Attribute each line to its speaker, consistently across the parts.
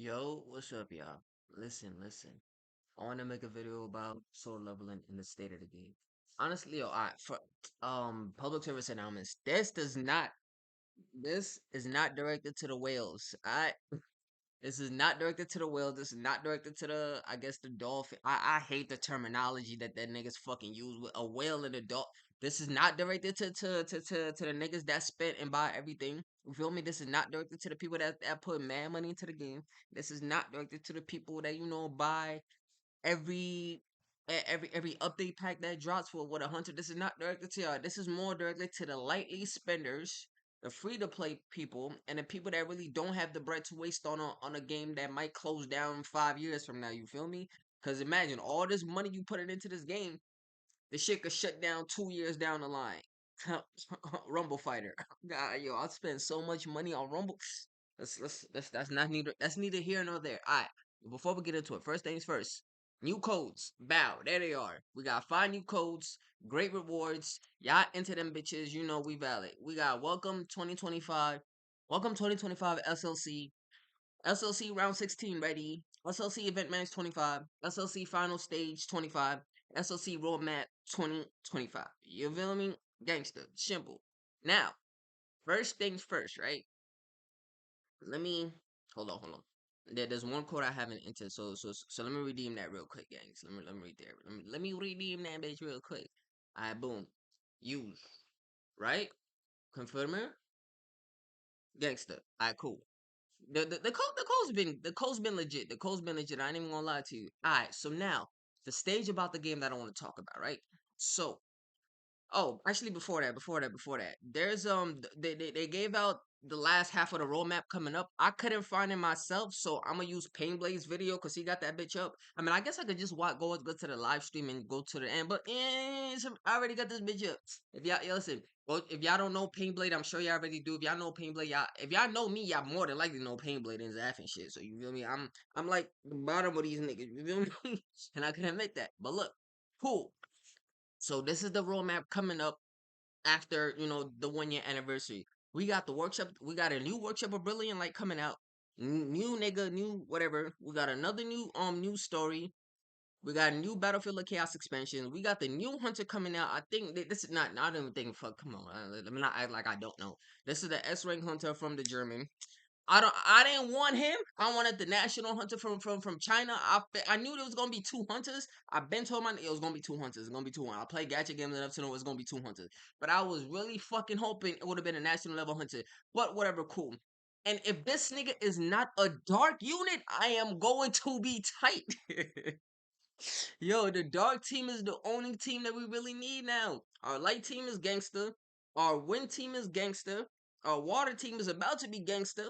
Speaker 1: Yo, what's up, y'all? Listen. I want to make a video about soul leveling in the state of the game. Honestly, yo, for public service announcements. This is not directed to the whales. This is not directed to the whales. This is not directed to I guess the dolphin. I hate the terminology that niggas fucking use with a whale and a dolphin. This is not directed to the niggas that spent and buy everything. You feel me? This is not directed to the people that put mad money into the game. This is not directed to the people that buy every every update pack that drops for what a hunter. This is not directed to y'all. This is more directly to the lightly spenders, the free to play people, and the people that really don't have the bread to waste on a game that might close down 5 years from now. You feel me? Because imagine all this money you put it into this game, the shit could shut down 2 years down the line. Rumble fighter. God, yo, I spend so much money on Rumble. That's not neither that's neither here nor there. Alright, before we get into it, first things first. New codes. Bow. There they are. We got 5 new codes. Great rewards. Y'all into them bitches. You know we valid. We got welcome 2025. Welcome 2025 SLC. SLC round 16 ready. SLC event match 25. SLC final stage 25. SLC roadmap 2025. You feel me? Gangster. Simple. Now, first things first, right? Let me hold on. There's one code I haven't entered, so let me redeem that real quick, gangs. Let me read there. Let me redeem that bitch real quick. Alright, boom. Use. Right? Confirmer? Gangster. Alright, cool. The code's been legit. The code's been legit. I ain't even gonna lie to you. Alright, so now the stage about the game that I want to talk about, right? So oh, actually, before that, there's they gave out the last half of the roadmap coming up. I couldn't find it myself, so I'm gonna use Painblade's video because he got that bitch up. I mean, I guess I could just go to the live stream and go to the end, but I already got this bitch up. If y'all listen, well, if y'all don't know Painblade, I'm sure y'all already do. If y'all know Painblade, y'all if y'all know me, y'all more than likely know Painblade and Zaf and shit. So you feel me? I'm like the bottom of these niggas. You feel me? And I can admit that. But look, cool. So this is the roadmap coming up after the 1 year anniversary. We got the workshop. We got a new workshop of Brilliant Light coming out. New nigga, new whatever. We got another new story. We got a new Battlefield of Chaos expansion. We got the new Hunter coming out. I think this is not. I don't even think. Fuck, come on. Let me not act like I don't know. This is the S rank Hunter from the German. I didn't want him. I wanted the national hunter from China. I knew there was gonna be 2 hunters. I've been told it was gonna be 2 hunters. It's gonna be 2 hunters. I play gacha games enough to know it's gonna be 2 hunters. But I was really fucking hoping it would have been a national level hunter. But whatever, cool. And if this nigga is not a dark unit, I am going to be tight. Yo, the dark team is the only team that we really need now. Our light team is gangster. Our wind team is gangster. Our water team is about to be gangster.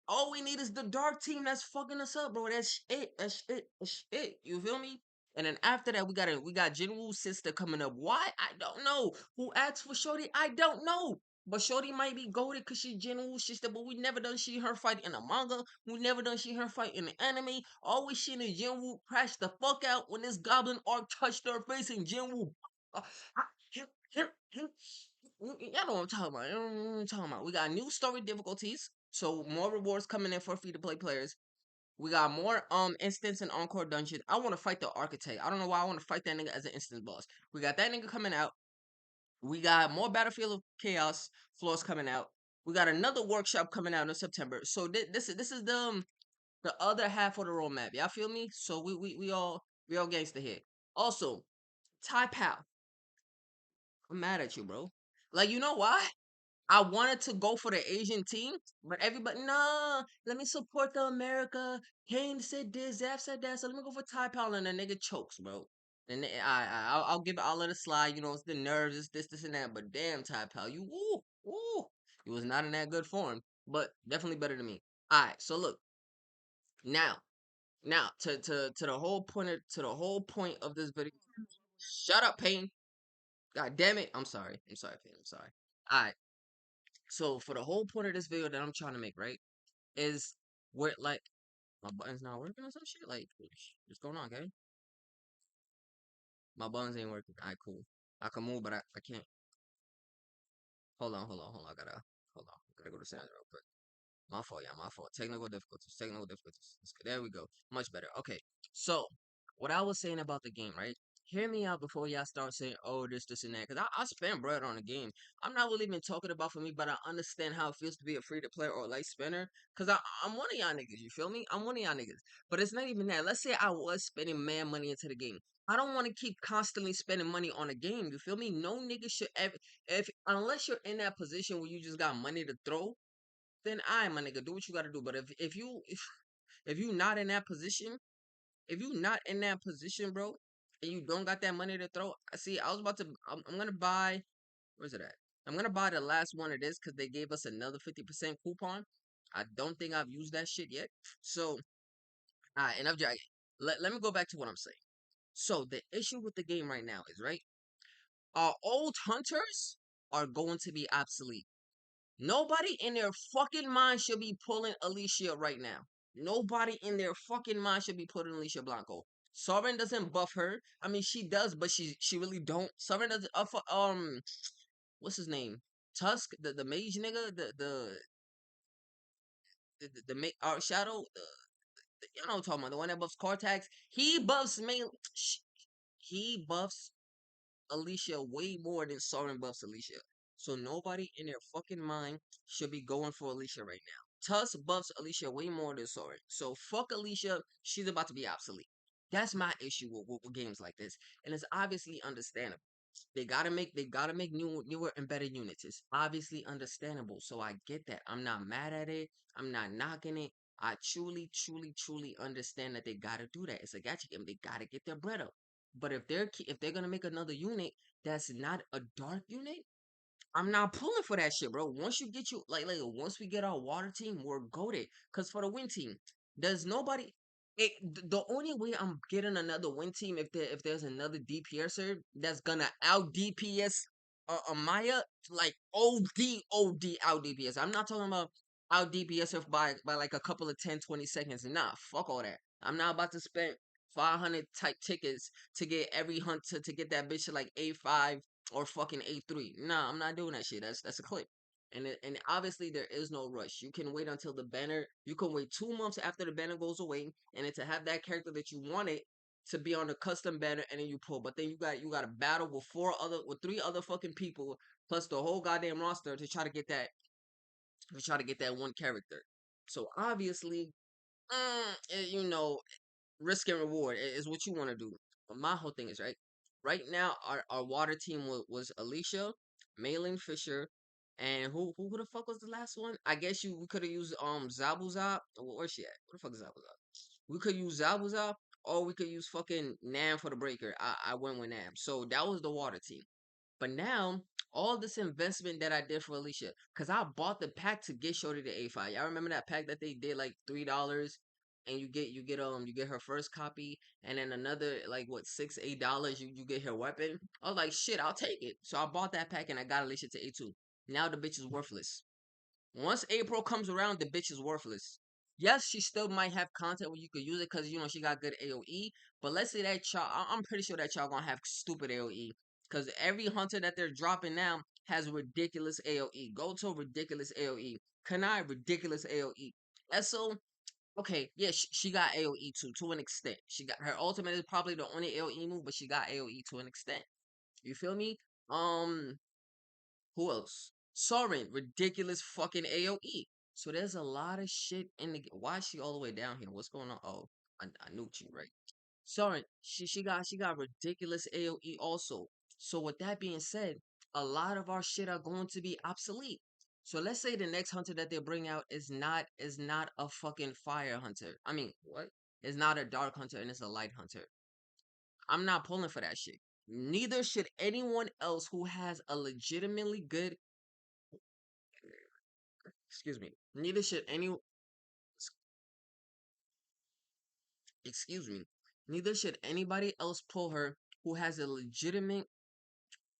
Speaker 1: All we need is the dark team that's fucking us up, bro. That's it. That's it. That's it. You feel me? And then after that, we got Jinwoo's sister coming up. Why? I don't know. Who asked for Shorty? I don't know. But Shorty might be goaded because she's Jinwoo's sister, but we never done see her fight in the manga. We never done see her fight in the anime. Always seen is Jinwoo crash the fuck out when this goblin arc touched her face and Jinwoo. Y'all know what I'm talking about. You know what I'm talking about. We got new story difficulties, so more rewards coming in for free to play players. We got more instance and encore dungeon. I want to fight the architect. I don't know why I want to fight that nigga as an instance boss. We got that nigga coming out. We got more Battlefield of Chaos floors coming out. We got another workshop coming out in September. So this is the other half of the roadmap. Y'all feel me? So we all gangster here. Also, Ty Pal. I'm mad at you, bro. Like, you know why? I wanted to go for the Asian team, but everybody, nah, let me support the America. Kane said this, Zaf said that, so let me go for Ty Powell, and the nigga chokes, bro. And I'll give it, I'll let it slide. You know, it's the nerves, it's this, and that. But damn, Ty Powell, you was not in that good form, but definitely better than me. All right, so look now, to the whole point of this video. Shut up, Payne. God damn it. I'm sorry, Payne. I'm sorry. All right. So for the whole point of this video that I'm trying to make, right, is where like my buttons not working or some shit. Like, what's going on, okay? My buttons ain't working. Alright, cool. I can move, but I can't. Hold on. I gotta hold on. Gotta go to sound real quick. My fault, yeah, my fault. Technical difficulties, technical difficulties. There we go. Much better. Okay. So, what I was saying about the game, right? Hear me out before y'all start saying, oh, this, and that. Because I spend bread on the game. I'm not really even talking about for me, but I understand how it feels to be a free to play or a light spender. Because I'm one of y'all niggas, you feel me? I'm one of y'all niggas. But it's not even that. Let's say I was spending mad money into the game. I don't want to keep constantly spending money on a game. You feel me? No nigga should ever, if unless you're in that position where you just got money to throw, then I, my nigga, do what you gotta do. But if you not in that position, if you not in that position, bro, and you don't got that money to throw, I see. I was about to. I'm gonna buy. Where's it at? I'm gonna buy the last one of this because they gave us another 50% coupon. I don't think I've used that shit yet. So, alright, enough dragging. Let me go back to what I'm saying. So the issue with the game right now is right. Our old hunters are going to be obsolete. Nobody in their fucking mind should be pulling Alicia right now. Nobody in their fucking mind should be pulling Alicia Blanco. Sovereign doesn't buff her. I mean, she does, but she really don't. Sovereign doesn't. What's his name? Tusk, the mage nigga, Shadow. You know what I'm talking about? The one that buffs Cortex. He buffs main. He buffs Alicia way more than Soren buffs Alicia. So nobody in their fucking mind should be going for Alicia right now. Tuss buffs Alicia way more than Soren. So fuck Alicia. She's about to be obsolete. That's my issue with games like this, and it's obviously understandable. They gotta make newer and better units. It's obviously understandable. So I get that. I'm not mad at it. I'm not knocking it. I truly understand that they gotta do that. It's a gacha game. They gotta get their bread up. But if they're gonna make another unit that's not a dark unit, I'm not pulling for that shit, bro. Once you get you like once we get our water team, we're goaded. Cause for the win team, there's nobody. The only way I'm getting another win team if there's another DPSer that's gonna out DPS Maya like OD out DPS. I'm not talking about out DPS her by like a couple of 10-20 seconds. Nah, fuck all that. I'm not about to spend 500 type tickets to get every hunt to get that bitch to like A5 or fucking A3. Nah, I'm not doing that shit. That's a clip. And obviously there is no rush. You can wait until the banner. You can wait 2 months after the banner goes away, and then to have that character that you wanted to be on the custom banner, and then you pull. But then you got to battle with three other fucking people plus the whole goddamn roster to try to get that one character. So obviously, you know, risk and reward is what you want to do. But my whole thing is right. Right now, our water team was Alicia, Malin Fisher, and who the fuck was the last one? I guess we could have used Zabuzab. Where's she at? Where the fuck is Zabuzab? We could use Zabuzab, or we could use fucking Nam for the breaker. I went with Nam, so that was the water team. But now, all this investment that I did for Alicia, because I bought the pack to get Shorty to A5. Y'all remember that pack that they did like $3 and you get her first copy and then another like what $6-8 you get her weapon. I was like, shit, I'll take it. So I bought that pack and I got Alicia to A2. Now the bitch is worthless. Once April comes around, the bitch is worthless. Yes, she still might have content where you could use it because she got good AOE. But let's say that y'all, I'm pretty sure that y'all gonna have stupid AOE because every hunter that they're dropping now has ridiculous AOE. Goto ridiculous AOE. Kanai ridiculous AOE. Esso, okay, yeah, she got AOE too to an extent. She got her ultimate is probably the only AOE move, but she got AOE to an extent. You feel me? Um, who else? Soren, ridiculous fucking AOE. So there's a lot of shit in the. Why is she all the way down here? What's going on? Oh, I knew you right. Soren, she got ridiculous AOE also. So with that being said, a lot of our shit are going to be obsolete. So let's say the next hunter that they bring out is not a fucking fire hunter. I mean, what? It's not a dark hunter and it's a light hunter. I'm not pulling for that shit. Neither should anyone else who has a legitimately good excuse me. Neither should any excuse me. Neither should anybody else pull her who has a legitimate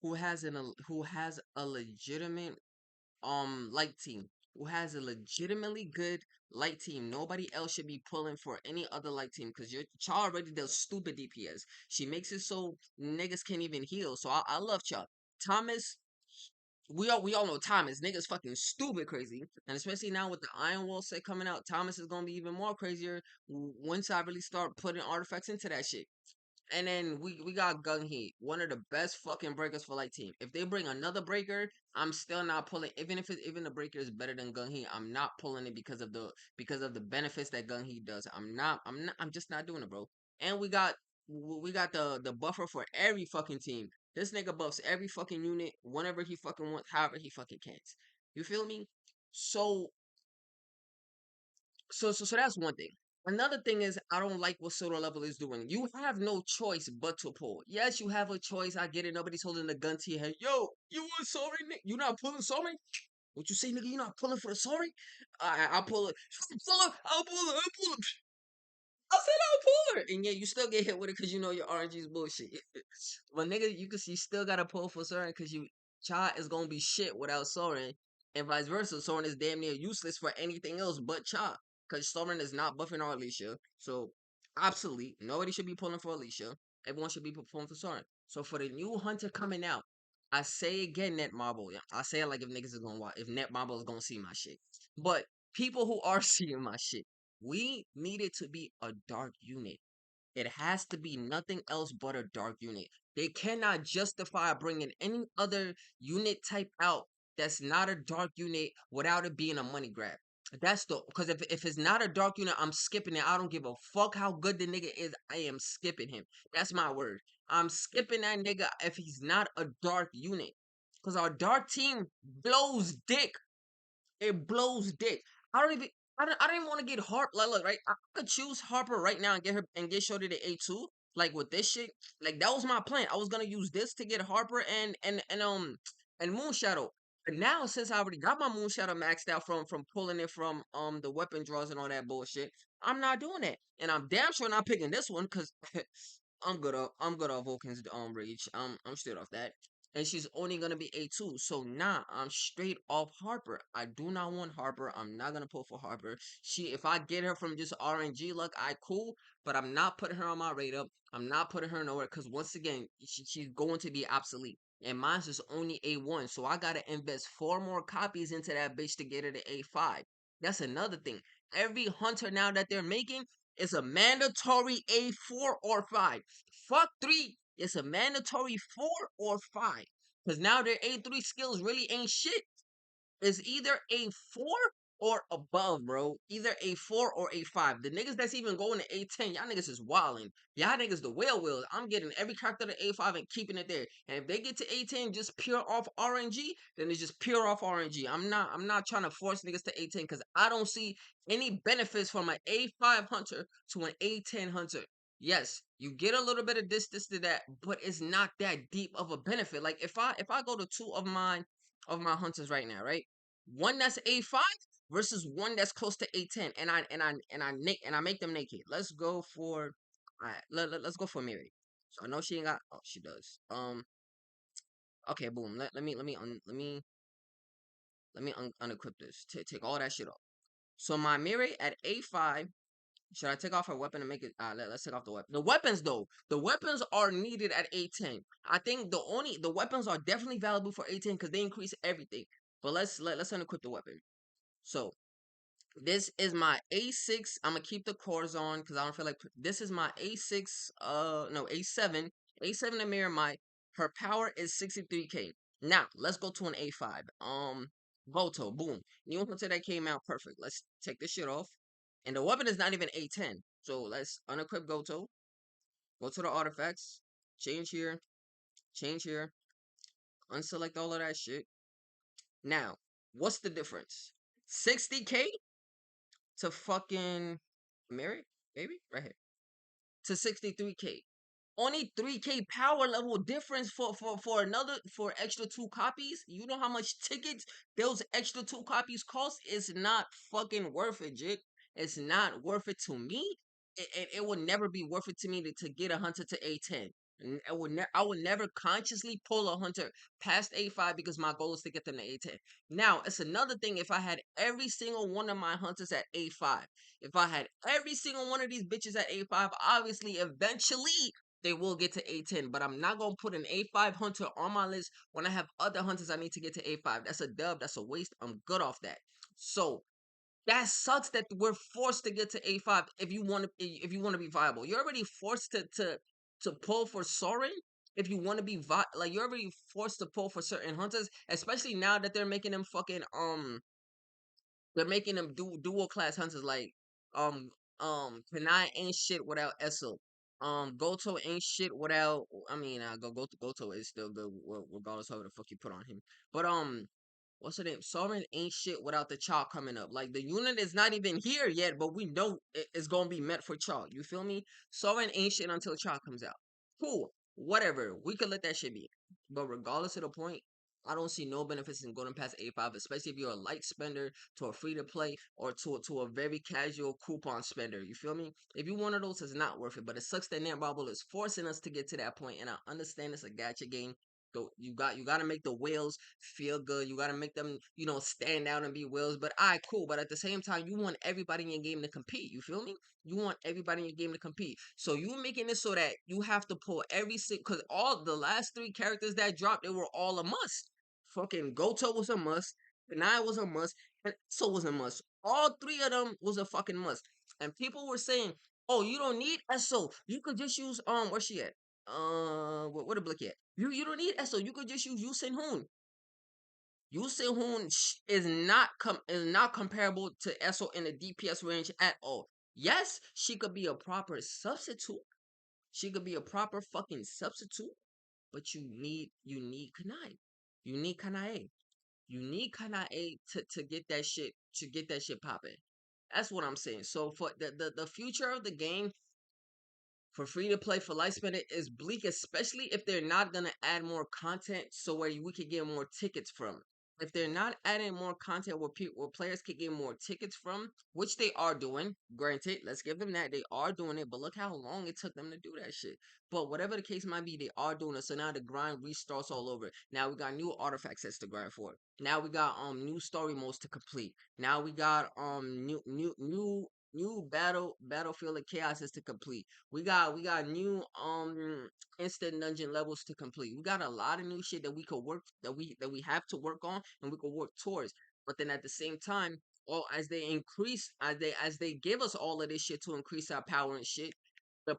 Speaker 1: who has a legitimate light team. Who has a legitimately good light team. Nobody else should be pulling for any other light team because your Cha already does stupid DPS. She makes it so niggas can't even heal. So I love Cha. Thomas we all know Thomas. Niggas fucking stupid crazy. And especially now with the Iron Wall set coming out, Thomas is gonna be even more crazier once I really start putting artifacts into that shit. And then we got Gung Hee, one of the best fucking breakers for light team. If they bring another breaker, I'm still not pulling. Even the breaker is better than Gung Hee, I'm not pulling it because of the benefits that Gung Hee does. I'm just not doing it, bro. And we got the buffer for every fucking team. This nigga buffs every fucking unit whenever he fucking wants, however he fucking can. You feel me? So so that's one thing. Another thing is I don't like what Soto Level is doing. You have no choice but to pull. Yes, you have a choice. I get it. Nobody's holding a gun to your head. Yo, you want sorry, nigga? You not pulling sorry? What you say, nigga? You not pulling for the sorry? I'll pull it. I'll pull it. I'll pull it. I said I'll pull her, and yeah, you still get hit with it because you know your RNG is bullshit. But nigga, you still gotta pull for Soren because you Cha is gonna be shit without Soren, and vice versa. Soren is damn near useless for anything else but Cha because Soren is not buffing our Alicia. So obsolete. Nobody should be pulling for Alicia. Everyone should be pulling for Soren. So for the new hunter coming out, I say again, Net Marble. Yeah, I say it like if niggas is gonna watch, if Net Marble is gonna see my shit. But people who are seeing my shit. We need it to be a dark unit. It has to be nothing else but a dark unit. They cannot justify bringing any other unit type out that's not a dark unit without it being a money grab. That's the because if it's not a dark unit, I'm skipping it. I don't give a fuck how good the nigga is. I am skipping him. That's my word. I'm skipping that nigga if he's not a dark unit. Cause our dark team blows dick. It blows dick. I don't even. I don't even want to get Harper. Like, look, right? I could choose Harper right now and get her and get Shorty to A2. Like with this shit, like that was my plan. I was gonna use this to get Harper and Moonshadow. But now since I already got my Moonshadow maxed out from pulling it from the weapon draws and all that bullshit, I'm not doing that. And I'm damn sure not picking this one because I'm good off Vulcan's Rage. I'm straight off that, and she's only gonna be A2. So nah, I'm straight off Harper. I do not want Harper. I'm not gonna pull for Harper. If I get her from just RNG luck, I cool. But I'm not putting her on my radar. I'm not putting her nowhere because once again, she's going to be obsolete. And mine's is only A1, so I gotta invest 4 more copies into that bitch to get her to A5. That's another thing. Every hunter now that they're making is a mandatory A4 or 5. Fuck 3. It's a mandatory 4 or 5. Because now their A3 skills really ain't shit. It's either A4 or above, bro. Either A4 or A5. The niggas that's even going to A10, y'all niggas is wildin'. Y'all niggas the whale wheels. I'm getting every character to A5 and keeping it there. And if they get to A10 just pure off RNG, then it's just pure off RNG. I'm not trying to force niggas to A10 because I don't see any benefits from an A5 hunter to an A10 hunter. Yes, you get a little bit of this to that, but it's not that deep of a benefit. Like if I go to two of my hunters right now, right? One that's A5 versus one that's close to A10, and I make them naked. Let's go for all right, let's go for Miri. So I know she ain't got oh she does. Okay, boom. Let me unequip this. Take all that shit off. So my Miri at A5. Should I take off her weapon and make it? Let's take off the weapon. The weapons though, the weapons are needed at A10. I think the weapons are definitely valuable for A10 because they increase everything. But let's unequip the weapon. So this is my A6. I'm gonna keep the cores on because I don't feel like this is my A6. No A7. A7 to mirror my her power is 63k. Now let's go to an A5. Voto, boom. New hunter that came out perfect. Let's take this shit off. And the weapon is not even A10. So let's unequip Goto. Go to the artifacts. Change here. Change here. Unselect all of that shit. Now, what's the difference? 60k to fucking Mary, baby, right here. To 63k. Only 3k power level difference for another for extra 2 copies. You know how much tickets those extra 2 copies cost? It's not fucking worth it, Jig. It's not worth it to me. It will never be worth it to me to get a hunter to A10. I would never consciously pull a hunter past A5 because my goal is to get them to A10. Now, it's another thing if I had every single one of my hunters at A5. If I had every single one of these bitches at A5, obviously, eventually, they will get to A10. But I'm not gonna put an A5 hunter on my list when I have other hunters I need to get to A5. That's a dub. That's a waste. I'm good off that. So that sucks that we're forced to get to A5 if you want to be viable. You're already forced to pull for Soren if you want to be like you're already forced to pull for certain hunters, especially now that they're making them dual class hunters like um Kanai ain't shit without Esso. Goto ain't shit without. I mean, Goto is still good regardless of how the fuck you put on him. But what's her name? Soren ain't shit without the Chalk coming up. Like the unit is not even here yet, but we know it's gonna be meant for Chalk. You feel me? Soren ain't shit until Chalk comes out. Cool, whatever. We could let that shit be. But regardless of the point, I don't see no benefits in going past A5, especially if you're a light spender to a free to play or to a very casual coupon spender. You feel me? If you one of those, it's not worth it. But it sucks that Net Bubble is forcing us to get to that point, and I understand it's a gacha game. So you gotta make the whales feel good. You gotta make them, stand out and be whales. But cool. But at the same time, you want everybody in your game to compete. You feel me? You want everybody in your game to compete. So you making it so that you have to pull every single because all the last three characters that dropped, they were all a must. Fucking Goto was a must. Kanai was a must. And so was a must. All three of them was a fucking must. And people were saying, "Oh, you don't need ESO. You could just use where's she at? What a Blick at? You don't need ESO. You could just use Yusin Hoon. Yusin Hoon is not comparable to ESO in the DPS range at all. Yes, she could be a proper substitute. She could be a proper fucking substitute, but you need Kanai. You need Kanae. You need Kanae to get that shit popping. That's what I'm saying. So for the future of the game for free to play for light spending is bleak, especially if they're not gonna add more content so where we could get more tickets from. If they're not adding more content where players could get more tickets from, which they are doing, granted, let's give them that they are doing it. But look how long it took them to do that shit. But whatever the case might be, they are doing it. So now the grind restarts all over. Now we got new artifact sets to grind for. Now we got new story modes to complete. Now we got new battlefield of chaos is to complete. We got new instant dungeon levels to complete. We got a lot of new shit that we could work that we have to work on and we could work towards. But then at the same time, as they increase as they give us all of this shit to increase our power and shit, the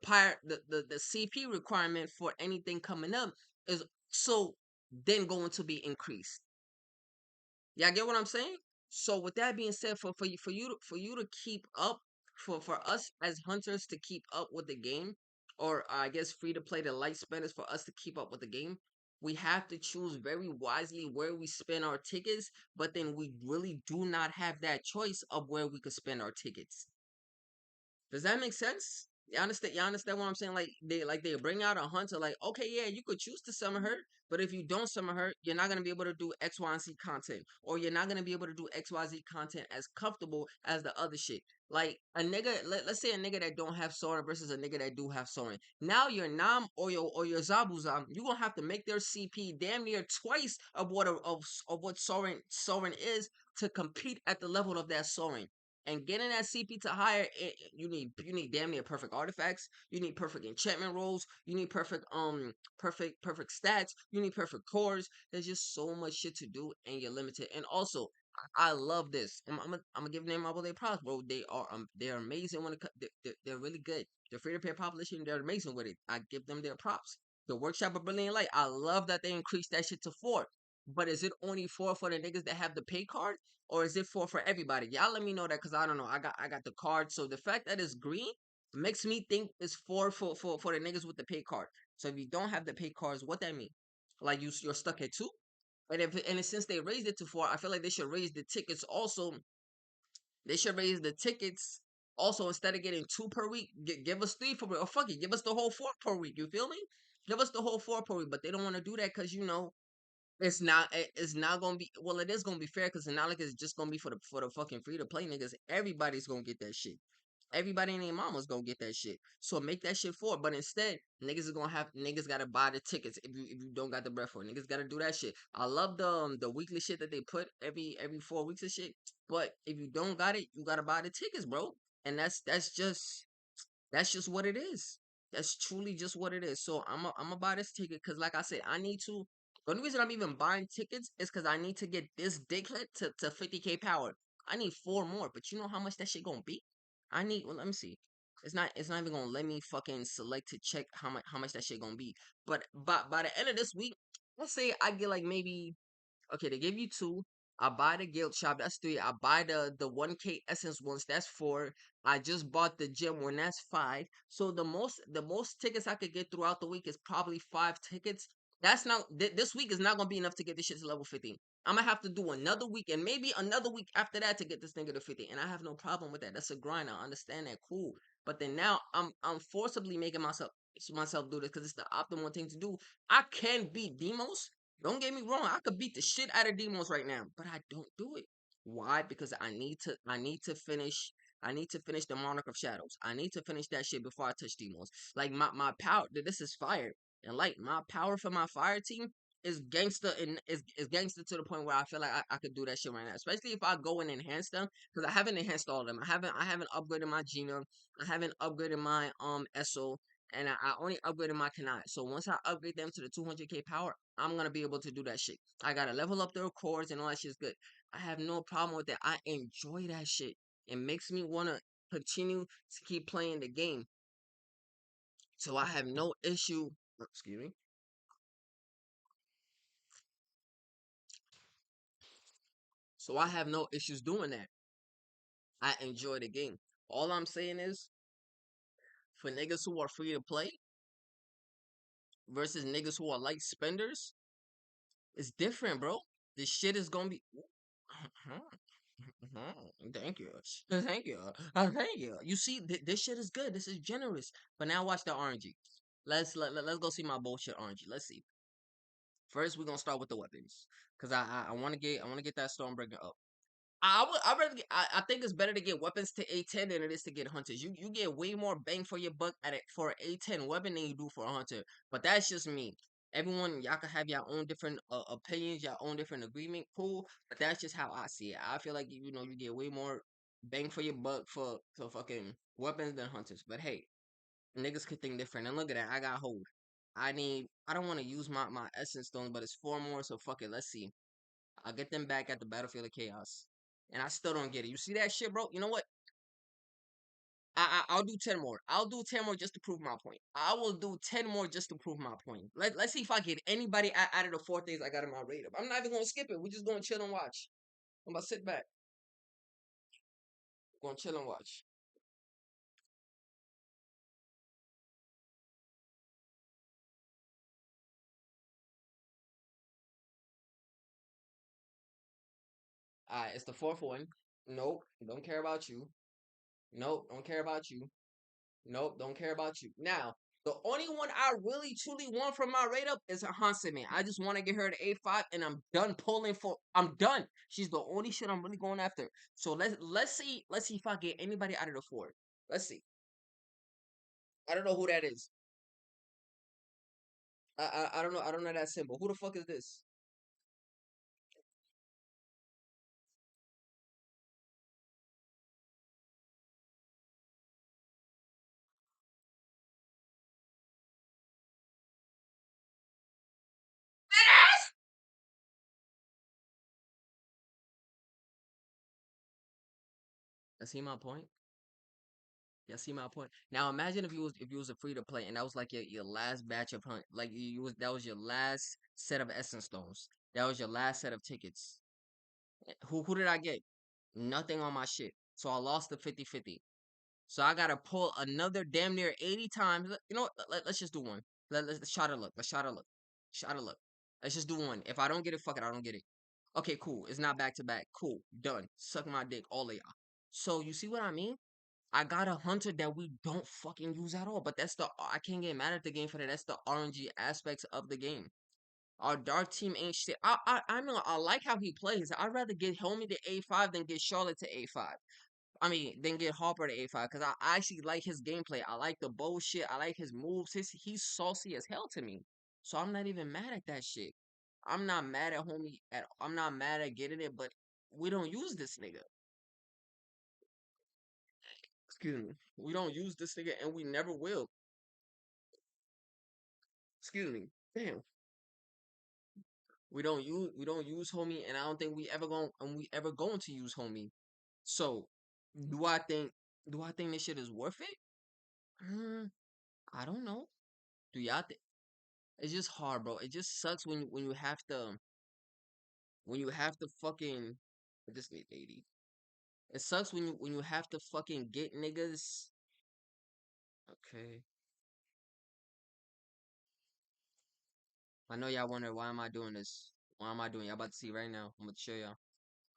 Speaker 1: CP requirement for anything coming up is so then going to be increased. Y'all get what I'm saying? So with that being said, for you to keep up, for us as hunters to keep up with the game, or I guess free to play the light spenders for us to keep up with the game, we have to choose very wisely where we spend our tickets. But then we really do not have that choice of where we could spend our tickets. Does that make sense? You understand? You understand what I'm saying? Like they bring out a hunter. Like, okay, yeah, you could choose to summon her, but if you don't summon her, you're not gonna be able to do X, Y, and Z content, or you're not gonna be able to do X, Y, Z content as comfortable as the other shit. Like a nigga, let's say a nigga that don't have Soren versus a nigga that do have Soren. Now your Nam or your Zabuzam, you gonna have to make their CP damn near twice of what Soren is to compete at the level of that Soren. And getting that CP to higher, you need damn near perfect artifacts. You need perfect enchantment rolls. You need perfect stats. You need perfect cores. There's just so much shit to do, and you're limited. And also, I love this. I'm gonna give them all their props, bro. They're amazing when they're really good. The free to play population, they're amazing with it. I give them their props. The workshop of Brilliant Light, I love that they increased that shit to 4. But is it only 4 for the niggas that have the pay card? Or is it for everybody? Y'all let me know that because I don't know. I got the card. So the fact that it's green makes me think it's for the niggas with the pay card. So if you don't have the pay cards, what that mean? Like you're stuck at 2? Since they raised it to 4, I feel like they should raise the tickets also. They should raise the tickets also instead of getting 2 per week, give us 3 per week. Or fuck it, give us the whole 4 per week. You feel me? Give us the whole 4 per week. But they don't want to do that because it's not gonna be, well, it is gonna be fair because it's not like it's just gonna be for the fucking free to play niggas. Everybody's gonna get that shit. Everybody and their mama's gonna get that shit. So make that shit for it. But instead, niggas gotta buy the tickets if you don't got the breath for it. Niggas gotta do that shit. I love the weekly shit that they put every 4 weeks of shit. But if you don't got it, you gotta buy the tickets, bro. And that's just what it is. That's truly just what it is. So I'm gonna buy this ticket because, like I said, I need to. The only reason I'm even buying tickets is because I need to get this dicklet to 50K power. I need four more, but you know how much that shit gonna be? I need. Well, let me see. It's not even gonna let me fucking select to check how much that shit gonna be. But by the end of this week, let's say I get like maybe okay, they give you two. I buy the guild shop, that's three. I buy the 1K essence ones, that's four. I just bought the gym one, that's five. So the most tickets I could get throughout the week is probably five tickets. That's not this week is not gonna be enough to get this shit to level 50. I'm gonna have to do another week and maybe another week after that to get this thing to 50. And I have no problem with that. That's a grind. I understand that. Cool. But then now I'm forcibly making myself do this because it's the optimal thing to do. I can beat demos. Don't get me wrong, I could beat the shit out of demons right now, but I don't do it. Why? Because I need to finish the Monarch of Shadows. I need to finish that shit before I touch demons. Like my power, this is fire. And like my power for my fire team is gangster and is gangster to the point where I feel like I could do that shit right now. Especially if I go and enhance them. Because I haven't enhanced all of them. I haven't upgraded my Gina. I haven't upgraded my SO and I only upgraded my Kanai. So once I upgrade them to the 200K power, I'm gonna be able to do that shit. I gotta level up their cores and all that shit's good. I have no problem with that. I enjoy that shit. It makes me wanna continue to keep playing the game. So I have no issue. Excuse me. So I have no issues doing that. I enjoy the game. All I'm saying is, for niggas who are free to play versus niggas who are light spenders, it's different, bro. This shit is gonna be. Thank you. Thank you. Thank you. You see, this shit is good. This is generous. But now watch the RNG. Let's go see my bullshit RNG. Let's see. First, we're gonna start with the weapons, cause I want to get that Stormbreaker up. I rather I think it's better to get weapons to A10 than it is to get hunters. You get way more bang for your buck at it for an A10 weapon than you do for a hunter. But that's just me. Everyone, y'all can have your own different opinions, your own different agreement. Cool, but that's just how I see it. I feel like you get way more bang for your buck for fucking weapons than hunters. But hey, niggas could think different. And look at that, I got hold. I don't want to use my essence stones, but it's four more. So fuck it. Let's see. I'll get them back at the battlefield of chaos. And I still don't get it. You see that shit, bro? You know what? I'll do 10 more. I'll do 10 more just to prove my point. I will do 10 more just to prove my point. Let's see if I get anybody out of the four things I got in my radar. I'm not even gonna skip it. We're just gonna chill and watch. I'm gonna sit back. Gonna chill and watch. Alright, it's the fourth one. Nope, don't care about you. Nope, don't care about you. Nope, don't care about you. Now, the only one I really truly want from my rate up is a Hansen. I just want to get her to A5 and I'm done pulling for I'm done. She's the only shit I'm really going after. So let's see if I get anybody out of the four. Let's see. I don't know who that is. I don't know. I don't know that symbol. Who the fuck is this? I see my point. Yeah, see my point. Now imagine if you was a free to play and that was like your last batch of hunt, like you was that was your last set of essence stones. That was your last set of tickets. Who did I get? Nothing on my shit. So I lost the 50-50. So I gotta pull another damn near 80 times. You know what? Let's just do one. Let's shot of luck. Let's shot of luck. Shot of luck. Let's just do one. If I don't get it, fuck it. I don't get it. Okay, cool. It's not back to back. Cool. Done. Suck my dick, all of y'all. So you see what I mean? I got a hunter that we don't fucking use at all. But that's I can't get mad at the game for that. That's the RNG aspects of the game. Our dark team ain't shit. I know I like how he plays. I'd rather get Homie to A5 than get Charlotte to A5. I mean, then get Harper to A5 because I actually like his gameplay. I like the bullshit. I like his moves. He's saucy as hell to me. So I'm not even mad at that shit. I'm not mad at Homie I'm not mad at getting it, but we don't use this nigga. Excuse me. We don't use this nigga and we never will. Excuse me. Damn. We don't use homie, and I don't think we ever going to use homie. So, do I think do I think this shit is worth it? Mm, I don't know. Do y'all think it's just hard, bro? It just sucks when you have to fucking I just need 80. It sucks when you have to fucking get niggas. Okay. I know y'all wonder why am I doing this? Why am I doing? Y'all about to see right now. I'm gonna show y'all.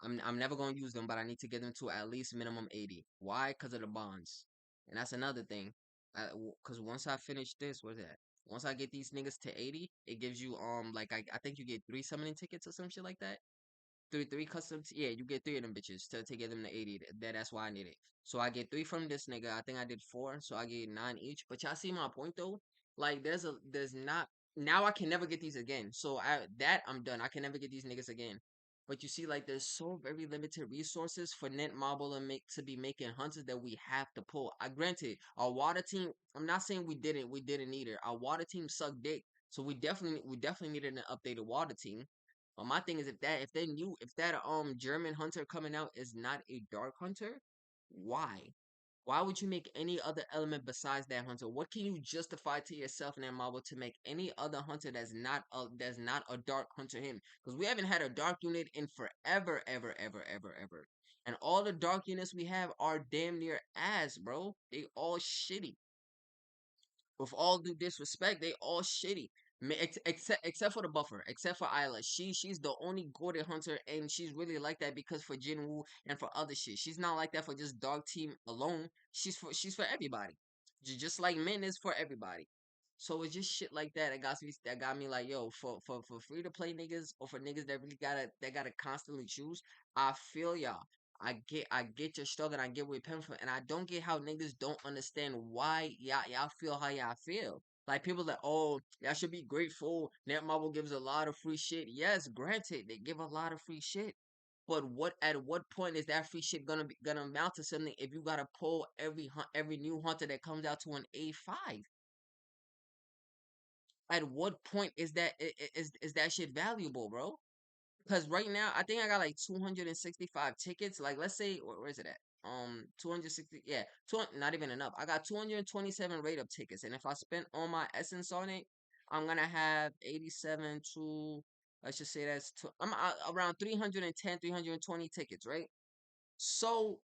Speaker 1: I'm never gonna use them, but I need to get them to at least minimum 80. Why? Because of the bonds. And that's another thing. Cause once I finish this, what's that? Once I get these niggas to 80, it gives you like I think you get 3 summoning tickets or some shit like that. Three custom. Yeah, you get three of them bitches to get them to 80. That's why I need it. So I get three from this nigga. I think I did four, so I get nine each. But y'all see my point though? Like there's not now I can never get these again. So I'm done. I can never get these niggas again. But you see, like there's so very limited resources for Net Marble to be making hunters that we have to pull. I granted our water team. I'm not saying we didn't need it. Our water team sucked dick. So we definitely needed an updated water team. My thing is if that German hunter coming out is not a dark hunter, why? Why would you make any other element besides that hunter? What can you justify to yourself in that marble to make any other hunter that's not a dark hunter him? Because we haven't had a dark unit in forever, ever, ever, ever, ever. And all the dark units we have are damn near ass, bro. They all shitty. With all due disrespect, they all shitty. Except for the buffer, except for Isla. She's the only Gordon Hunter, and she's really like that because for Jinwoo and for other shit. She's not like that for just dog team alone. She's for everybody. Just like men is for everybody. So it's just shit like that got me like yo for free to play niggas or for niggas that really gotta constantly choose. I feel y'all. I get your struggle and I get where you're coming from. And I don't get how niggas don't understand why y'all feel how y'all feel. Like people that y'all should be grateful. Netmarble gives a lot of free shit. Yes, granted, they give a lot of free shit. But at what point is that free shit gonna amount to something if you gotta pull every new hunter that comes out to an A5? At what point is that shit valuable, bro? Because right now, I think I got like 265 tickets. Like, let's say, where is it at? 260, yeah, not even enough. I got 227 rate up tickets, and if I spend all my essence on it, I'm gonna have 87 to, let's just say I'm around 310, 320 tickets, right? So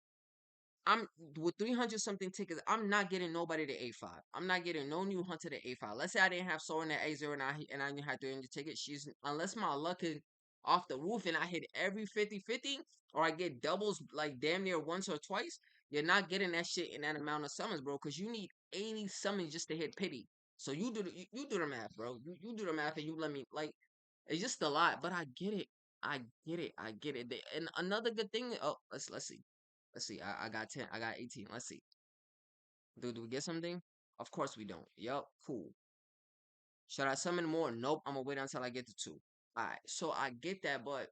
Speaker 1: I'm with 300 something tickets. I'm not getting nobody to A5. I'm not getting no new hunter to A5. Let's say I didn't have Soren at A0 and I didn't have 300 tickets. She's unless my luck is off the roof and I hit every 50-50 or I get doubles like damn near once or twice. You're not getting that shit in that amount of summons, bro. Because you need 80 summons just to hit pity. So you do the math, bro. You do the math and you let me like. It's just a lot, but I get it. I get it. I get it. And another good thing. Oh, let's see. Let's see. I got 10. I got 18. Let's see. Do we get something? Of course we don't. Yup. Cool. Should I summon more? Nope. I'm gonna wait until I get to two. Alright. So I get that, but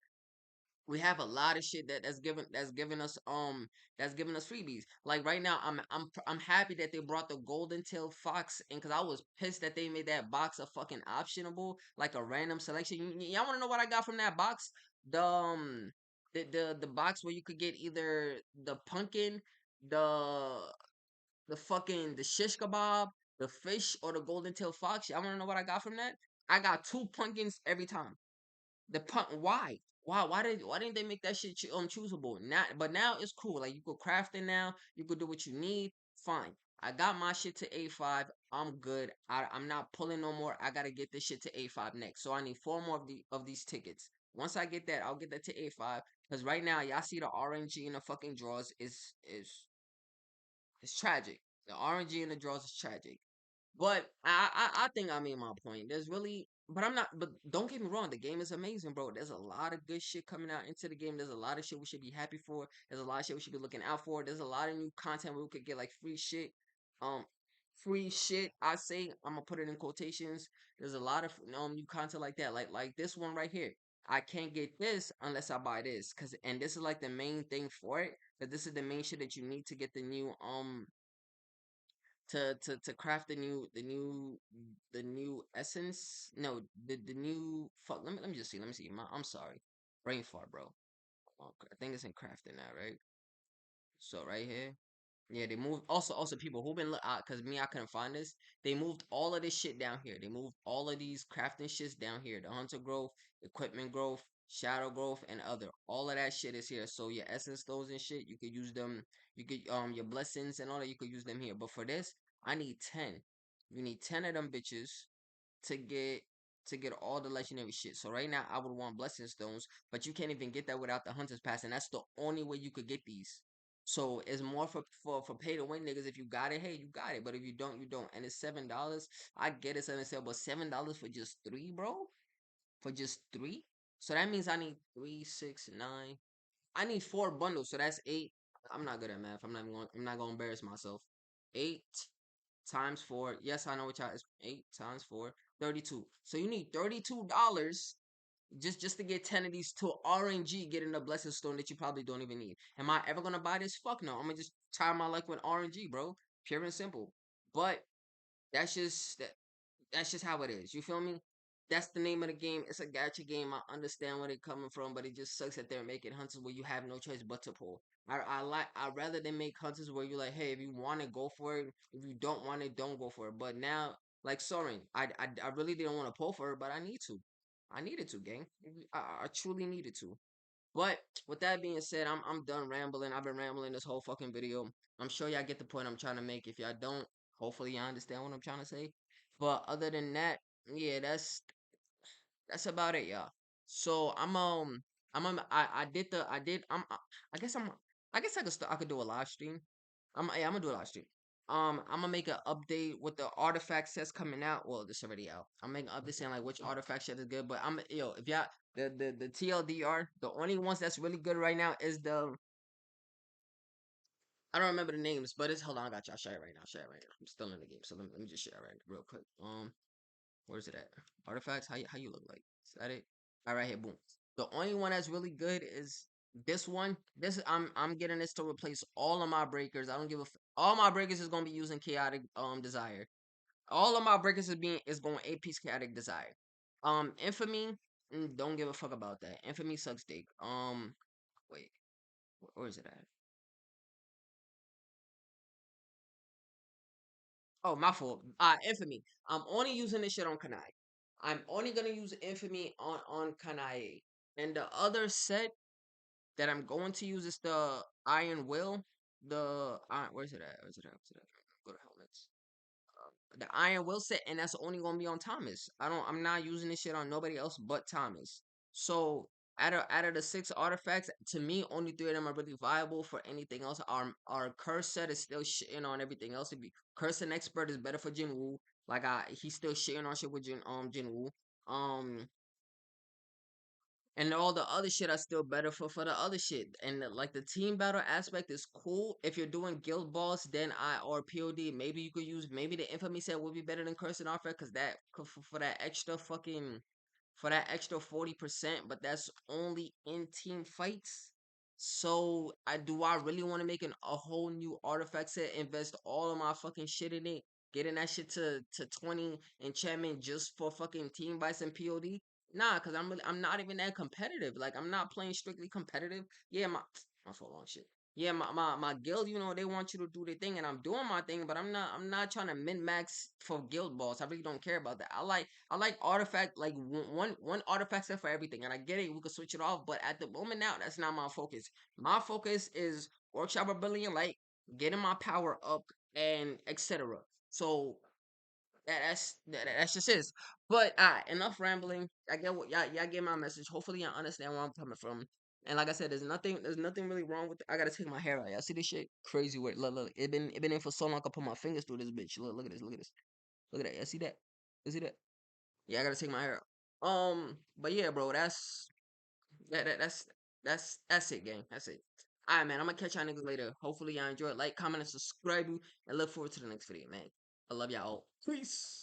Speaker 1: we have a lot of shit that's giving us freebies. Like right now, I'm happy that they brought the golden tail fox in because I was pissed that they made that box a fucking optionable, like a random selection. Y'all want to know what I got from that box? The the box where you could get either the pumpkin, the the shish kebab, the fish, or the golden tail fox. Y'all want to know what I got from that? I got two pumpkins every time. The punk. Why? Why didn't they make that shit choosable? Now it's cool. Like you could craft it now. You could do what you need. Fine. I got my shit to A5. I'm good. I'm not pulling no more. I gotta get this shit to A5 next. So I need four more of these tickets. Once I get that, I'll get that to A5. Because right now, y'all see the RNG in the fucking drawers is it's tragic. The RNG in the draws is tragic. But I think I made my point. There's really, but I'm not. But don't get me wrong. The game is amazing, bro. There's a lot of good shit coming out into the game. There's a lot of shit we should be happy for. There's a lot of shit we should be looking out for. There's a lot of new content where we could get like free shit. Um, free shit. I say I'm gonna put it in quotations. There's a lot of new content like that. Like this one right here. I can't get this unless I buy this, and this is like the main thing for it. That this is the main shit that you need to get the new to craft the new essence. No, the new fuck. Let me just see. Let me see. I'm sorry. Brain fart, bro. Okay, I think it's in crafting now, right? So right here. Yeah, they moved also people who been look cause me I couldn't find this. They moved all of this shit down here. They moved all of these crafting shits down here. The hunter growth, equipment growth, shadow growth, and other. All of that shit is here. So your essence stones and shit, you could use them. You could your blessings and all that, you could use them here. But for this, I need 10. You need 10 of them bitches to get to get all the legendary shit. So right now I would want blessing stones, but you can't even get that without the hunter's pass, and that's the only way you could get these. So it's more for pay to win niggas. If you got it, hey, you got it. But if you don't, you don't. And it's $7. I get it, $7, but $7 for just three, bro? For just three? So that means I need three, six, nine. I need four bundles, so that's eight. I'm not good at math. I'm not gonna embarrass myself. Eight times four. Yes, I know what y'all is. Eight times four. 32. So you need $32 just to get 10 of these to RNG, getting a blessing stone that you probably don't even need. Am I ever gonna buy this? Fuck no. I'm gonna just try my luck with RNG, bro. Pure and simple. But that's just that's just how it is. You feel me? That's the name of the game. It's a gacha game. I understand where they're coming from, but it just sucks that they're making hunters where you have no choice but to pull. I rather than make hunters where you're like, hey, if you want to go for it, if you don't want it, don't go for it. But now, like Soren, I really didn't want to pull for it, but I need to. I needed to, gang. I truly needed to. But with that being said, I'm done rambling. I've been rambling this whole fucking video. I'm sure y'all get the point I'm trying to make. If y'all don't, hopefully y'all understand what I'm trying to say. But other than that, yeah, that's about it, y'all. So I did the I did I guess I guess I could do a live stream. I'm gonna do a live stream. I'm gonna make an update with the artifact sets coming out. Well, this already out. I'm making an update saying like which artifact set is good. But if y'all the TLDR, the only ones that's really good right now is the I don't remember the names, but it's hold on, I got y'all share it right now. Share it right now. I'm still in the game, so let me just share it right real quick. Where's it at? Artifacts? How you look like? Is that it? All right, here, boom. The only one that's really good is this one. This I'm getting this to replace all of my breakers. I don't give a all my breakers is gonna be using chaotic desire. All of my breakers is going 8 piece chaotic desire. Infamy, don't give a fuck about that. Infamy sucks dick. Wait, where is it at? Oh, my fault. Infamy. I'm only using this shit on Kanai. I'm only gonna use Infamy on Kanai. And the other set that I'm going to use is the Iron Will. The where's it at? Where's it at? Where's it at? Go to helmets. The Iron Will set, and that's only gonna be on Thomas. I'm not using this shit on nobody else but Thomas. So out of the six artifacts, to me, only three of them are really viable. For anything else, our curse set is still shitting on everything else. If you, curse and expert is better for Jinwoo. Like he's still shitting on shit with Jinwoo. Um, and all the other shit are still better for the other shit. And like the team battle aspect is cool. If you're doing guild boss, then I or POD, maybe you could use maybe the infamy set would be better than Curse and Artifact because for that extra fucking for that extra 40%, but that's only in team fights. So I really want to make a whole new artifact set, invest all of my fucking shit in it, getting that shit to 20 enchantment just for fucking team fights and POD? Nah, cause I'm not even that competitive. Like I'm not playing strictly competitive. Yeah, my fault long shit. Yeah, my guild, they want you to do their thing, and I'm doing my thing, but I'm not trying to min max for guild boss. I really don't care about that. I like artifact like one artifact set for everything, and I get it. We could switch it off, but at the moment now, that's not my focus. My focus is workshop rebellion, like getting my power up and etc. So that's just is. But enough rambling. I get what y'all get my message. Hopefully y'all understand where I'm coming from. And like I said, there's nothing really wrong with it. I gotta take my hair out. Y'all see this shit? Crazy work. Look. It been in for so long. I can put my fingers through this bitch. Look at this. Look at this. Look at that. Y'all see that? You see that? Yeah, I gotta take my hair out. But yeah, bro. That's it, gang. That's it. Alright, man. I'm gonna catch y'all niggas later. Hopefully y'all enjoy it. Like, comment, and subscribe, and look forward to the next video, man. I love y'all all. Peace.